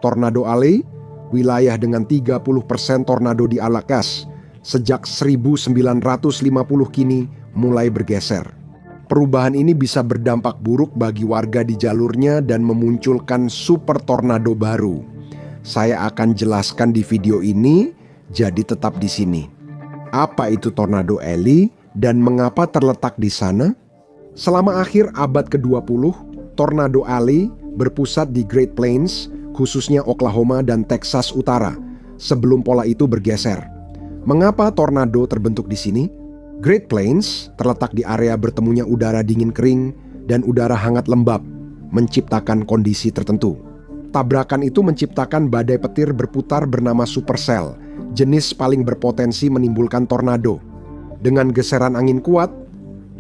Tornado Alley, wilayah dengan 30% tornado di Alakas sejak 1950 kini mulai bergeser. Perubahan ini bisa berdampak buruk bagi warga di jalurnya dan memunculkan super tornado baru. Saya akan jelaskan di video ini, jadi tetap di sini. Apa itu Tornado Alley dan mengapa terletak di sana? Selama akhir abad ke-20, Tornado Alley berpusat di Great Plains, khususnya Oklahoma dan Texas Utara, sebelum pola itu bergeser. Mengapa tornado terbentuk di sini? Great Plains terletak di area bertemunya udara dingin kering dan udara hangat lembab, menciptakan kondisi tertentu. Tabrakan itu menciptakan badai petir berputar bernama supercell, jenis paling berpotensi menimbulkan tornado. Dengan geseran angin kuat,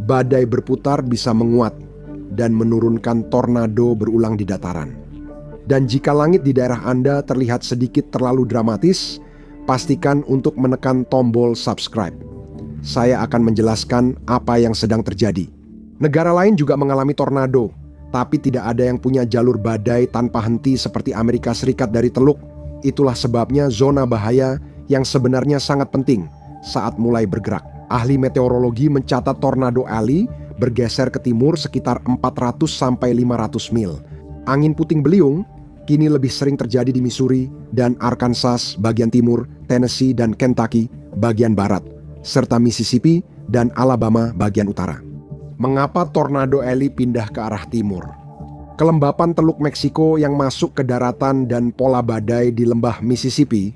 badai berputar bisa menguat dan menurunkan tornado berulang di dataran. Dan jika langit di daerah Anda terlihat sedikit terlalu dramatis, pastikan untuk menekan tombol subscribe. Saya akan menjelaskan apa yang sedang terjadi. Negara lain juga mengalami tornado, tapi tidak ada yang punya jalur badai tanpa henti seperti Amerika Serikat dari Teluk. Itulah sebabnya zona bahaya yang sebenarnya sangat penting saat mulai bergerak. Ahli meteorologi mencatat Tornado Alley bergeser ke timur sekitar 400-500 mil. Angin puting beliung kini lebih sering terjadi di Missouri dan Arkansas bagian timur, Tennessee dan Kentucky bagian barat, serta Mississippi dan Alabama bagian utara. Mengapa Tornado Alley pindah ke arah timur? Kelembapan Teluk Meksiko yang masuk ke daratan dan pola badai di lembah Mississippi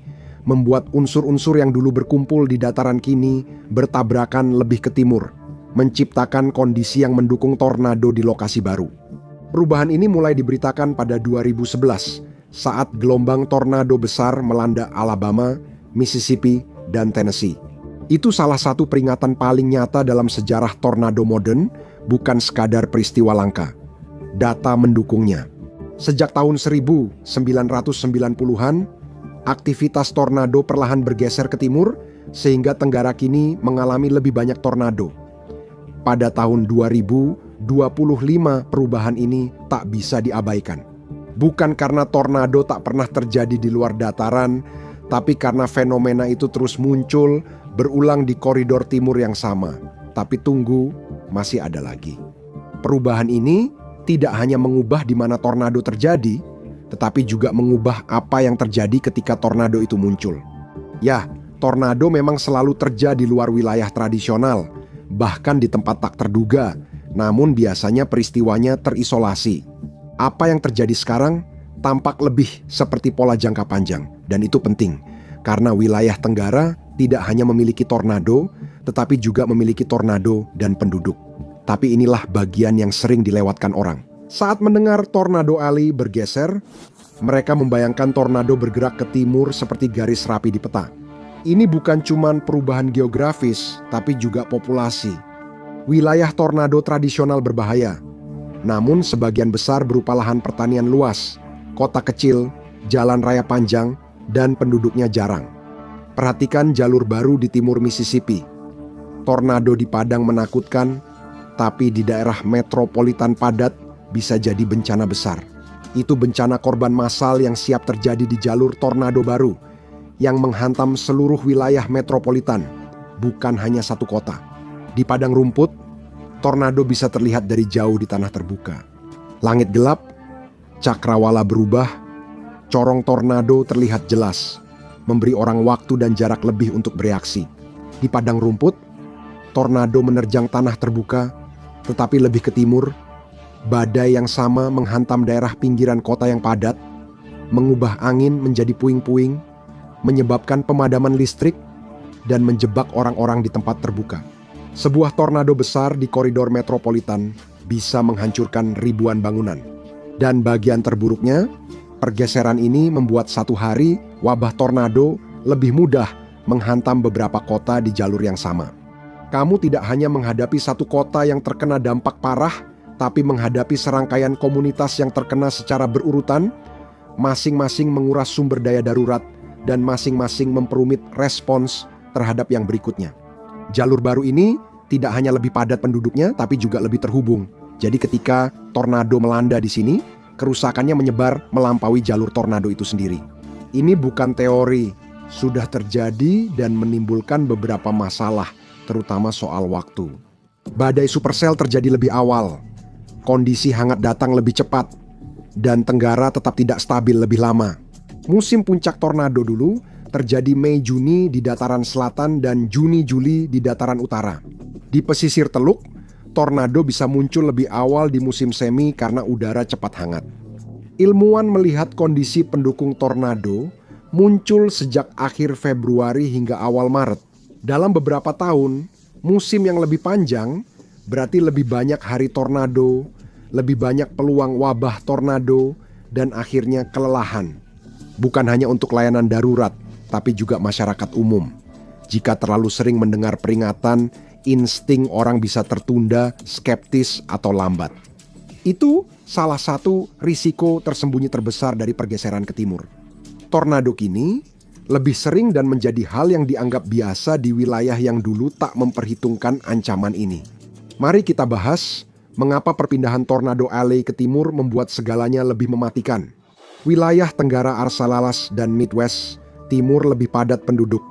membuat unsur-unsur yang dulu berkumpul di dataran kini bertabrakan lebih ke timur, menciptakan kondisi yang mendukung tornado di lokasi baru. Perubahan ini mulai diberitakan pada 2011 saat gelombang tornado besar melanda Alabama, Mississippi, dan Tennessee. Itu salah satu peringatan paling nyata dalam sejarah tornado modern, bukan sekadar peristiwa langka. Data mendukungnya. Sejak tahun 1990-an, aktivitas tornado perlahan bergeser ke timur, sehingga Tenggara kini mengalami lebih banyak tornado. Pada tahun 2025, perubahan ini tak bisa diabaikan. Bukan karena tornado tak pernah terjadi di luar dataran, tapi karena fenomena itu terus muncul, berulang di koridor timur yang sama. Tapi tunggu, masih ada lagi. Perubahan ini tidak hanya mengubah di mana tornado terjadi, tetapi juga mengubah apa yang terjadi ketika tornado itu muncul. Ya, tornado memang selalu terjadi di luar wilayah tradisional, bahkan di tempat tak terduga, namun biasanya peristiwanya terisolasi. Apa yang terjadi sekarang tampak lebih seperti pola jangka panjang, dan itu penting, karena wilayah Tenggara tidak hanya memiliki tornado, tetapi juga memiliki tornado dan penduduk. Tapi inilah bagian yang sering dilewatkan orang. Saat mendengar Tornado Alley bergeser, mereka membayangkan tornado bergerak ke timur seperti garis rapi di peta. Ini bukan cuma perubahan geografis, tapi juga populasi. Wilayah tornado tradisional berbahaya, namun sebagian besar berupa lahan pertanian luas, kota kecil, jalan raya panjang, dan penduduknya jarang. Perhatikan jalur baru di timur Mississippi. Tornado di padang menakutkan, tapi di daerah metropolitan padat bisa jadi bencana besar. Itu bencana korban massal yang siap terjadi di jalur tornado baru yang menghantam seluruh wilayah metropolitan, bukan hanya satu kota. Di padang rumput, tornado bisa terlihat dari jauh di tanah terbuka. Langit gelap, cakrawala berubah, corong tornado terlihat jelas, memberi orang waktu dan jarak lebih untuk bereaksi. Di padang rumput, tornado menerjang tanah terbuka, tetapi lebih ke timur, badai yang sama menghantam daerah pinggiran kota yang padat, mengubah angin menjadi puing-puing, menyebabkan pemadaman listrik, dan menjebak orang-orang di tempat terbuka. Sebuah tornado besar di koridor metropolitan bisa menghancurkan ribuan bangunan. Dan bagian terburuknya, pergeseran ini membuat satu hari wabah tornado lebih mudah menghantam beberapa kota di jalur yang sama. Kamu tidak hanya menghadapi satu kota yang terkena dampak parah, tapi menghadapi serangkaian komunitas yang terkena secara berurutan, masing-masing menguras sumber daya darurat, dan masing-masing memperumit respons terhadap yang berikutnya. Jalur baru ini tidak hanya lebih padat penduduknya, tapi juga lebih terhubung. Jadi ketika tornado melanda di sini, kerusakannya menyebar melampaui jalur tornado itu sendiri. Ini bukan teori, sudah terjadi dan menimbulkan beberapa masalah, terutama soal waktu. Badai supercell terjadi lebih awal, kondisi hangat datang lebih cepat, dan tenggara tetap tidak stabil lebih lama. Musim puncak tornado dulu terjadi Mei-Juni di dataran selatan dan Juni-Juli di dataran utara. Di pesisir Teluk, tornado bisa muncul lebih awal di musim semi karena udara cepat hangat. Ilmuwan melihat kondisi pendukung tornado muncul sejak akhir Februari hingga awal Maret. Dalam beberapa tahun, musim yang lebih panjang berarti lebih banyak hari tornado, lebih banyak peluang wabah tornado, dan akhirnya kelelahan. Bukan hanya untuk layanan darurat, tapi juga masyarakat umum. Jika terlalu sering mendengar peringatan, insting orang bisa tertunda, skeptis, atau lambat. Itu salah satu risiko tersembunyi terbesar dari pergeseran ke timur. Tornado kini lebih sering dan menjadi hal yang dianggap biasa di wilayah yang dulu tak memperhitungkan ancaman ini. Mari kita bahas mengapa perpindahan tornado Alley ke timur membuat segalanya lebih mematikan. Wilayah Tenggara Arsalalas dan Midwest Timur lebih padat penduduk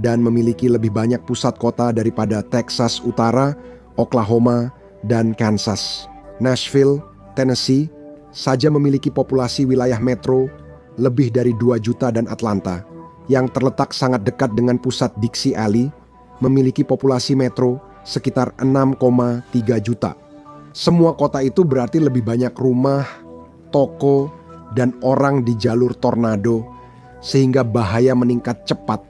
dan memiliki lebih banyak pusat kota daripada Texas Utara, Oklahoma, dan Kansas. Nashville, Tennessee, saja memiliki populasi wilayah metro lebih dari 2 juta, dan Atlanta, yang terletak sangat dekat dengan pusat Dixie Alley, memiliki populasi metro sekitar 6,3 juta. Semua kota itu berarti lebih banyak rumah, toko, dan orang di jalur tornado, sehingga bahaya meningkat cepat.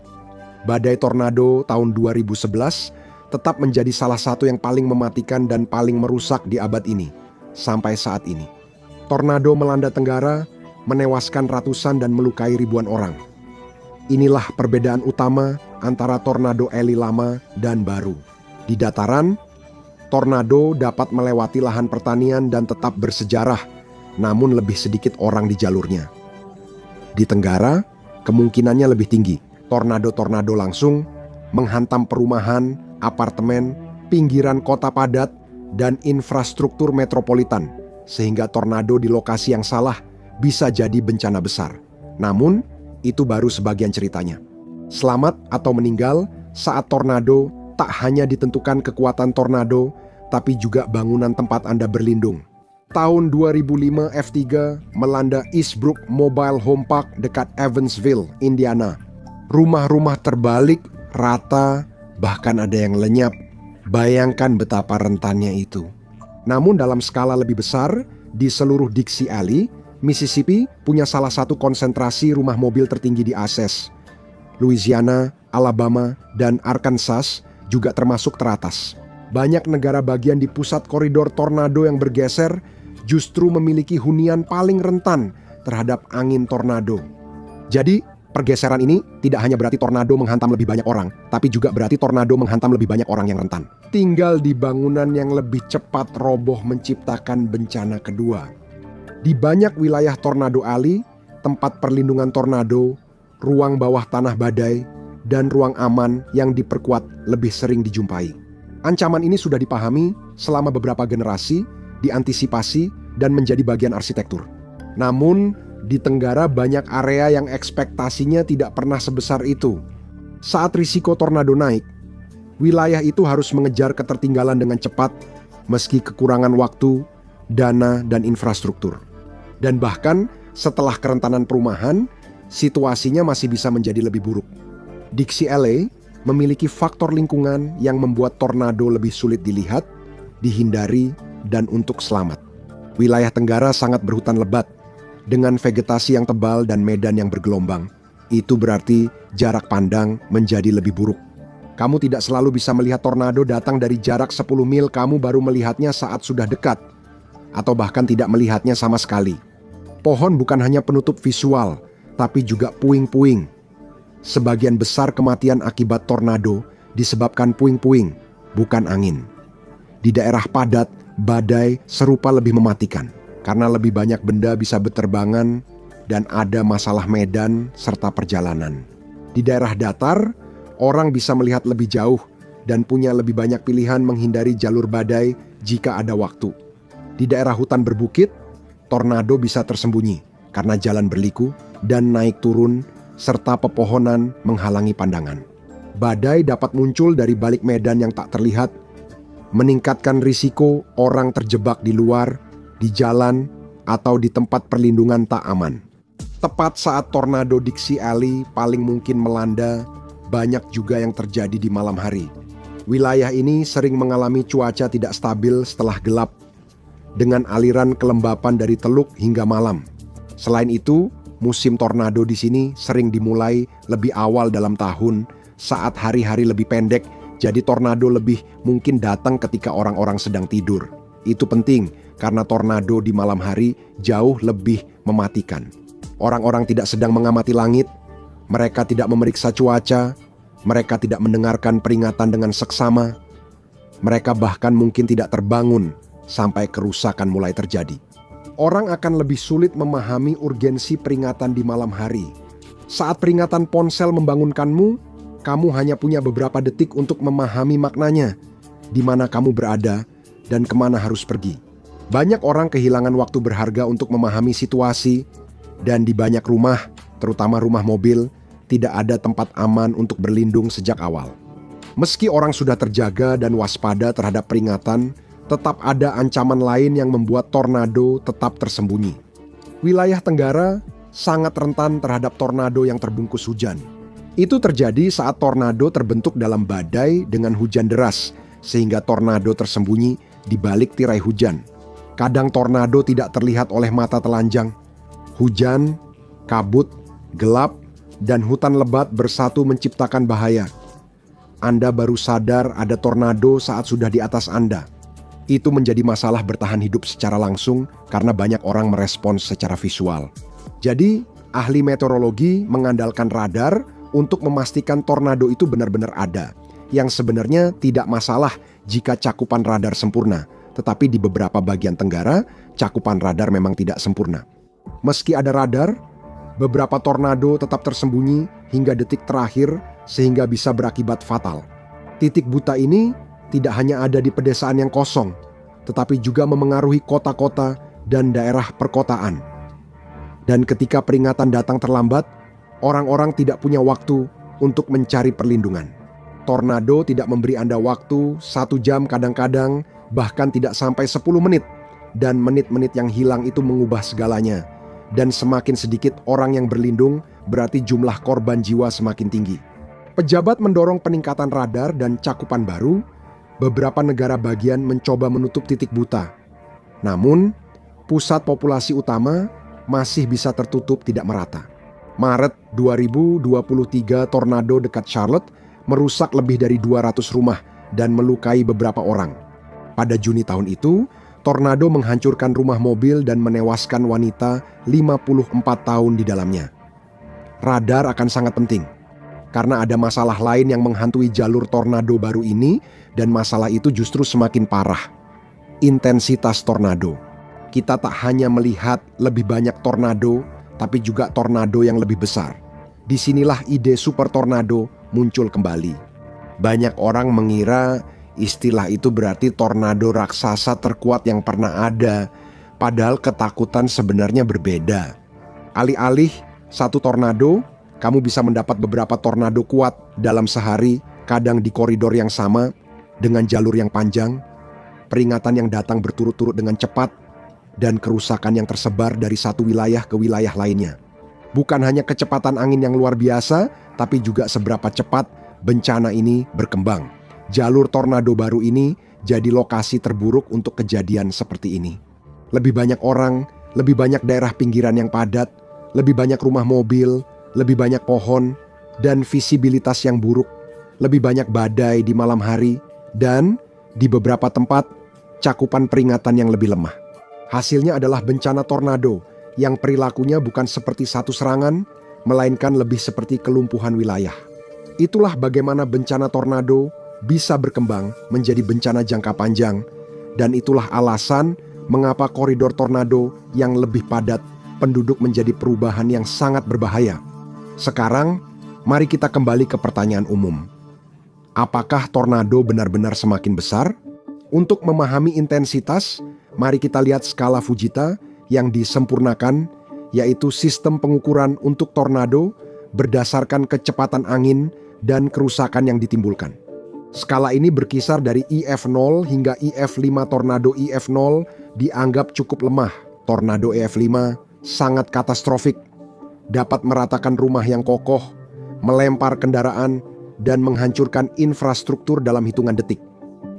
Badai tornado tahun 2011 tetap menjadi salah satu yang paling mematikan dan paling merusak di abad ini, sampai saat ini. Tornado melanda Tenggara, menewaskan ratusan dan melukai ribuan orang. Inilah perbedaan utama antara tornado Alley lama dan baru. Di dataran, tornado dapat melewati lahan pertanian dan tetap bersejarah, namun lebih sedikit orang di jalurnya. Di Tenggara, kemungkinannya lebih tinggi. Tornado-tornado langsung menghantam perumahan, apartemen, pinggiran kota padat, dan infrastruktur metropolitan, sehingga tornado di lokasi yang salah bisa jadi bencana besar. Namun, itu baru sebagian ceritanya. Selamat atau meninggal saat tornado tak hanya ditentukan kekuatan tornado, tapi juga bangunan tempat Anda berlindung. Tahun 2005 F3 melanda Eastbrook Mobile Home Park dekat Evansville, Indiana. Rumah-rumah terbalik, rata, bahkan ada yang lenyap. Bayangkan betapa rentannya itu. Namun dalam skala lebih besar, di seluruh Dixie Alley, Mississippi punya salah satu konsentrasi rumah mobil tertinggi di Access. Louisiana, Alabama, dan Arkansas juga termasuk teratas. Banyak negara bagian di pusat koridor tornado yang bergeser justru memiliki hunian paling rentan terhadap angin tornado. Jadi, pergeseran ini tidak hanya berarti tornado menghantam lebih banyak orang, tapi juga berarti tornado menghantam lebih banyak orang yang rentan. Tinggal di bangunan yang lebih cepat roboh menciptakan bencana kedua. Di banyak wilayah tornado alley, tempat perlindungan tornado, ruang bawah tanah badai, dan ruang aman yang diperkuat lebih sering dijumpai. Ancaman ini sudah dipahami selama beberapa generasi, diantisipasi, dan menjadi bagian arsitektur. Namun, di Tenggara banyak area yang ekspektasinya tidak pernah sebesar itu. Saat risiko tornado naik, wilayah itu harus mengejar ketertinggalan dengan cepat, meski kekurangan waktu, dana, dan infrastruktur. Dan bahkan setelah kerentanan perumahan, situasinya masih bisa menjadi lebih buruk. Dixie Alley memiliki faktor lingkungan yang membuat tornado lebih sulit dilihat, dihindari, dan untuk selamat. Wilayah Tenggara sangat berhutan lebat, dengan vegetasi yang tebal dan medan yang bergelombang. Itu berarti jarak pandang menjadi lebih buruk. Kamu tidak selalu bisa melihat tornado datang dari jarak 10 mil, kamu baru melihatnya saat sudah dekat, atau bahkan tidak melihatnya sama sekali. Pohon bukan hanya penutup visual, tapi juga puing-puing. Sebagian besar kematian akibat tornado disebabkan puing-puing, bukan angin. Di daerah padat, badai serupa lebih mematikan, karena lebih banyak benda bisa berterbangan dan ada masalah medan serta perjalanan. Di daerah datar, orang bisa melihat lebih jauh dan punya lebih banyak pilihan menghindari jalur badai jika ada waktu. Di daerah hutan berbukit, tornado bisa tersembunyi karena jalan berliku dan naik turun serta pepohonan menghalangi pandangan. Badai dapat muncul dari balik medan yang tak terlihat, meningkatkan risiko orang terjebak di luar, di jalan, atau di tempat perlindungan tak aman. Tepat saat tornado Dixie Alley paling mungkin melanda, banyak juga yang terjadi di malam hari. Wilayah ini sering mengalami cuaca tidak stabil setelah gelap, dengan aliran kelembapan dari teluk hingga malam. Selain itu, musim tornado di sini sering dimulai lebih awal dalam tahun, saat hari-hari lebih pendek, jadi tornado lebih mungkin datang ketika orang-orang sedang tidur. Itu penting, karena tornado di malam hari jauh lebih mematikan. Orang-orang tidak sedang mengamati langit, mereka tidak memeriksa cuaca, mereka tidak mendengarkan peringatan dengan seksama, mereka bahkan mungkin tidak terbangun sampai kerusakan mulai terjadi. Orang akan lebih sulit memahami urgensi peringatan di malam hari. Saat peringatan ponsel membangunkanmu, kamu hanya punya beberapa detik untuk memahami maknanya, di mana kamu berada, dan kemana harus pergi. Banyak orang kehilangan waktu berharga untuk memahami situasi, dan di banyak rumah, terutama rumah mobil, tidak ada tempat aman untuk berlindung sejak awal. Meski orang sudah terjaga dan waspada terhadap peringatan, tetap ada ancaman lain yang membuat tornado tetap tersembunyi. Wilayah Tenggara sangat rentan terhadap tornado yang terbungkus hujan. Itu terjadi saat tornado terbentuk dalam badai dengan hujan deras, sehingga tornado tersembunyi di balik tirai hujan. Kadang tornado tidak terlihat oleh mata telanjang. Hujan, kabut, gelap, dan hutan lebat bersatu menciptakan bahaya. Anda baru sadar ada tornado saat sudah di atas Anda. Itu menjadi masalah bertahan hidup secara langsung karena banyak orang merespons secara visual. Jadi, ahli meteorologi mengandalkan radar untuk memastikan tornado itu benar-benar ada, yang sebenarnya tidak masalah jika cakupan radar sempurna, tetapi di beberapa bagian Tenggara, cakupan radar memang tidak sempurna. Meski ada radar, beberapa tornado tetap tersembunyi hingga detik terakhir sehingga bisa berakibat fatal. Titik buta ini tidak hanya ada di pedesaan yang kosong, tetapi juga memengaruhi kota-kota dan daerah perkotaan. Dan ketika peringatan datang terlambat, orang-orang tidak punya waktu untuk mencari perlindungan. Tornado tidak memberi Anda waktu 1 jam kadang-kadang, bahkan tidak sampai 10 menit. Dan menit-menit yang hilang itu mengubah segalanya. Dan semakin sedikit orang yang berlindung, berarti jumlah korban jiwa semakin tinggi. Pejabat mendorong peningkatan radar dan cakupan baru. Beberapa negara bagian mencoba menutup titik buta. Namun, pusat populasi utama masih bisa tertutup tidak merata. Maret 2023 tornado dekat Charlotte merusak lebih dari 200 rumah dan melukai beberapa orang. Pada Juni tahun itu, tornado menghancurkan rumah mobil dan menewaskan wanita 54 tahun di dalamnya. Radar akan sangat penting, karena ada masalah lain yang menghantui jalur tornado baru ini, dan masalah itu justru semakin parah. Intensitas tornado. Kita tak hanya melihat lebih banyak tornado, tapi juga tornado yang lebih besar. Disinilah ide super tornado muncul kembali. Banyak orang mengira istilah itu berarti tornado raksasa terkuat yang pernah ada, padahal ketakutan sebenarnya berbeda. Alih-alih satu tornado, kamu bisa mendapat beberapa tornado kuat dalam sehari, kadang di koridor yang sama, dengan jalur yang panjang, peringatan yang datang berturut-turut dengan cepat, dan kerusakan yang tersebar dari satu wilayah ke wilayah lainnya. Bukan hanya kecepatan angin yang luar biasa, tapi juga seberapa cepat bencana ini berkembang. Jalur tornado baru ini jadi lokasi terburuk untuk kejadian seperti ini. Lebih banyak orang, lebih banyak daerah pinggiran yang padat, lebih banyak rumah mobil, lebih banyak pohon, dan visibilitas yang buruk, lebih banyak badai di malam hari, dan di beberapa tempat cakupan peringatan yang lebih lemah. Hasilnya adalah bencana tornado yang perilakunya bukan seperti satu serangan, melainkan lebih seperti kelumpuhan wilayah. Itulah bagaimana bencana tornado bisa berkembang menjadi bencana jangka panjang, dan itulah alasan mengapa koridor tornado yang lebih padat penduduk menjadi perubahan yang sangat berbahaya. Sekarang, mari kita kembali ke pertanyaan umum. Apakah tornado benar-benar semakin besar? Untuk memahami intensitas, mari kita lihat skala Fujita yang disempurnakan, yaitu sistem pengukuran untuk tornado berdasarkan kecepatan angin dan kerusakan yang ditimbulkan. Skala ini berkisar dari EF0 hingga EF5. Tornado EF0 dianggap cukup lemah. Tornado EF5 sangat katastrofik, dapat meratakan rumah yang kokoh, melempar kendaraan, dan menghancurkan infrastruktur dalam hitungan detik.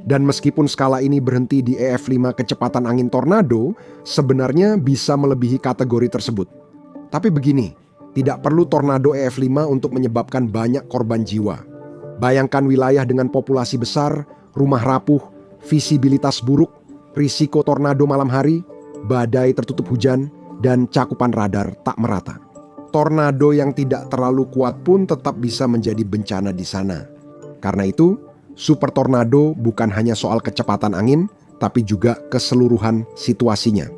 Dan meskipun skala ini berhenti di EF5, kecepatan angin tornado sebenarnya bisa melebihi kategori tersebut. Tapi begini, tidak perlu tornado EF5 untuk menyebabkan banyak korban jiwa. Bayangkan wilayah dengan populasi besar, rumah rapuh, visibilitas buruk, risiko tornado malam hari, badai tertutup hujan, dan cakupan radar tak merata. Tornado yang tidak terlalu kuat pun tetap bisa menjadi bencana di sana. Karena itu, super tornado bukan hanya soal kecepatan angin, tapi juga keseluruhan situasinya.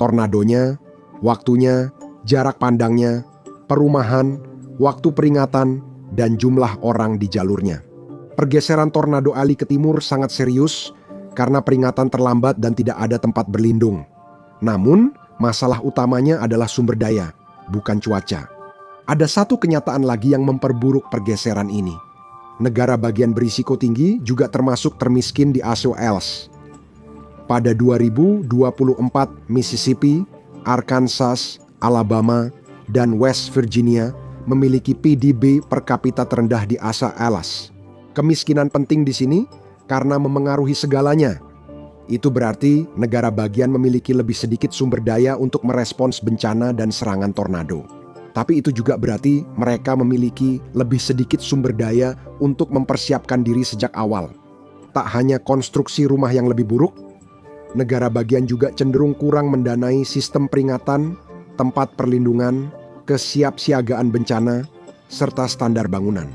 Tornadonya, waktunya, jarak pandangnya, perumahan, waktu peringatan, dan jumlah orang di jalurnya. Pergeseran tornado Ali ke timur sangat serius karena peringatan terlambat dan tidak ada tempat berlindung. Namun, masalah utamanya adalah sumber daya, bukan cuaca. Ada satu kenyataan lagi yang memperburuk pergeseran ini. Negara bagian berisiko tinggi juga termasuk termiskin di ASOELS. Pada 2024, Mississippi, Arkansas, Alabama, dan West Virginia memiliki PDB per kapita terendah di ASOELS. Kemiskinan penting di sini karena memengaruhi segalanya. Itu berarti negara bagian memiliki lebih sedikit sumber daya untuk merespons bencana dan serangan tornado. Tapi itu juga berarti mereka memiliki lebih sedikit sumber daya untuk mempersiapkan diri sejak awal. Tak hanya konstruksi rumah yang lebih buruk, negara bagian juga cenderung kurang mendanai sistem peringatan, tempat perlindungan, kesiapsiagaan bencana, serta standar bangunan.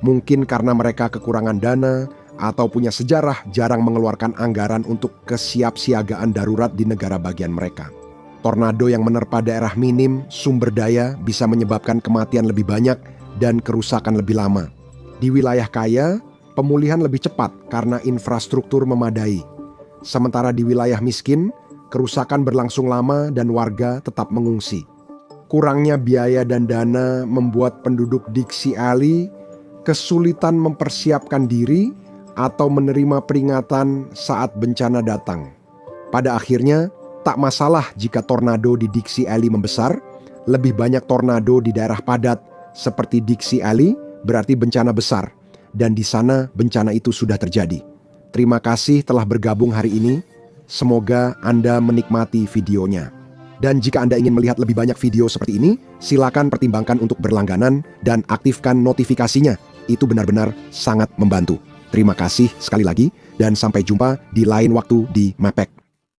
Mungkin karena mereka kekurangan dana atau punya sejarah jarang mengeluarkan anggaran untuk kesiapsiagaan darurat di negara bagian mereka. Tornado yang menerpa daerah minim sumber daya bisa menyebabkan kematian lebih banyak dan kerusakan lebih lama. Di wilayah kaya, pemulihan lebih cepat karena infrastruktur memadai. Sementara di wilayah miskin, kerusakan berlangsung lama dan warga tetap mengungsi. Kurangnya biaya dan dana membuat penduduk Dixie Alley kesulitan mempersiapkan diri atau menerima peringatan saat bencana datang. Pada akhirnya, tak masalah jika tornado di Dixie Alley membesar. Lebih banyak tornado di daerah padat seperti Dixie Alley berarti bencana besar, dan di sana bencana itu sudah terjadi. Terima kasih telah bergabung hari ini. Semoga Anda menikmati videonya. Dan jika Anda ingin melihat lebih banyak video seperti ini, silakan pertimbangkan untuk berlangganan dan aktifkan notifikasinya. Itu benar-benar sangat membantu. Terima kasih sekali lagi dan sampai jumpa di lain waktu di Mapek.